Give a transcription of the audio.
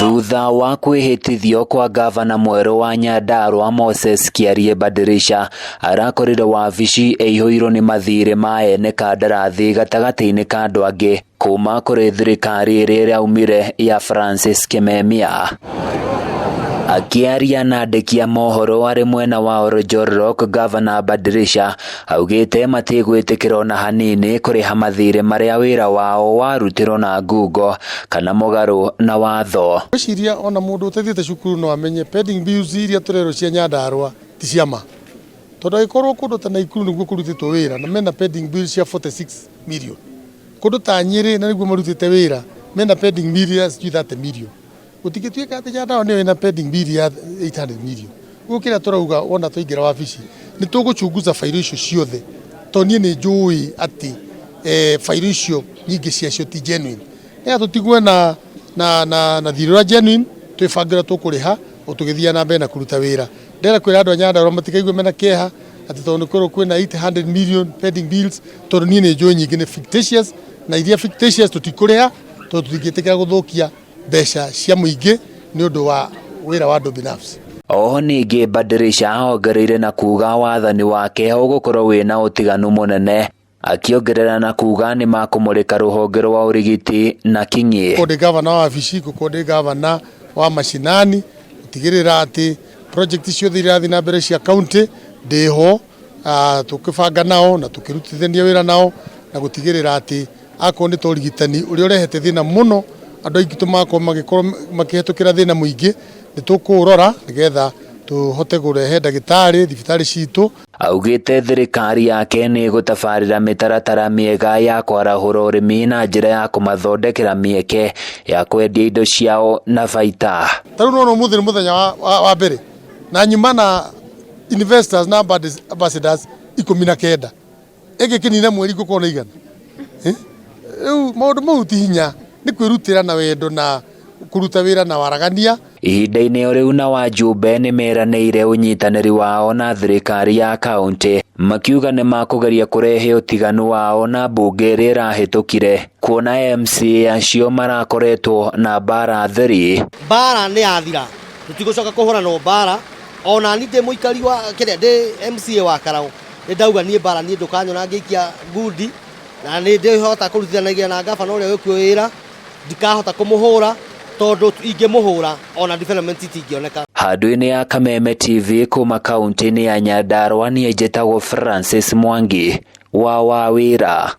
Thutha wa kwihitithio kwa gavana mweru wa Nyandarua Kiarie Badilisha arakorire wabici ihuirwo ni mathiiri ma ene kandarathi gatagati-ini ka andu angi kuma kuri thirikari iria iraumire ya Francis Kimemia. Akiaria na andiki a mohoro ari mwena wa Orojorok, Ngabana Badilisha augite matigwitikira ona hanini kuriha mathiiri maria wira wao warutirwo na ngungo kana mugaru na watho. Ciria ona mundu utethite cukuru no amenye pending bills iria turero cia Nyandarua ti ciama. Tondu ikorwo kundu ta Naikuru niguo kurutitwo wira na mena pending bills cia 46 million. Kundu ta Nyeri na niguo marutite wira mena pending bills ya 30 million. Utigituika ati Nyandarua ni ina pending bill ya 800 million. Gukira turauga ona tuingira wabici ni tuguchunguza failo icio ciothe. Tonie ni njui ati failo icio nyingi ciacio ti genuine. Ea tutigwe na thiri genuine twibangira tukuriha utugithia na mbere na kuruta wira. Ndera kwira andu a Nyandarua matikaigwe mena kieha ati tondu korwo kwina 800 million pending bills tondu ni njui nyingi ni fictitious na iria fictitious tutikuriha tondu tutingitikira guthukia besha cia muingi ni undu wa wira wa andu binafsi. Oho ningi Badilisha ongereire na kuuga wathani wake ugukorwo wina utiganu munene, akiongerera na kuuga ni makumulika ruhonge rwa urigiti na kinyi. Kode gavana wa wabici kode gavana wa mashinani utigirira ati project ciothe irathi na mbere cia county ndiho tukibanga nao na tukirutithania wira nao na gutigirira ati akorwo ni torigitani uria urehete thina muno andu aingi tumako magikorwo makihetukira thina muingi ni tukurora nigetha tuhote kurehe ndagitari thibitari citu. Augite thirikari yake ni gutabarira mitaratara miega ya kwarahura urimi na njira ya kumathondekera mieke ya kwendia indo ciao na baita. Taru no muthi ni muthenya wa mbere na nyuma na investors na ambassadors 19 ege kinina mweri gukona igana maundu mau ti hinya ni kwirutira na wendo na kuruta wira na waragania. Ihinda-ini riu na wajumbe ni meranĩire unyitanĩri wao na thirikari ya kaunti, makiuga ni makugeria kurehe utiganu wao na mbunge iria irahitukire, kuona MCA acio marakoretwo na bara thiri. Bara ni athira tutigucoka kuhura no bara ona ni ndi muikari wa kiria ndi MCA wa Karau ni ndauga ni bara ni ndukanyona ngikia ngudi na ni ndihota kurutithanagia na gavana uria wikio wira ndikahota kumuhura tondu ingimuhura ona development itingioneka. Handu-ini ya Kameme TV kuma kaunti-ini ya Nyandarua ni njĩtagwo Francis Mwangi wa Wawira.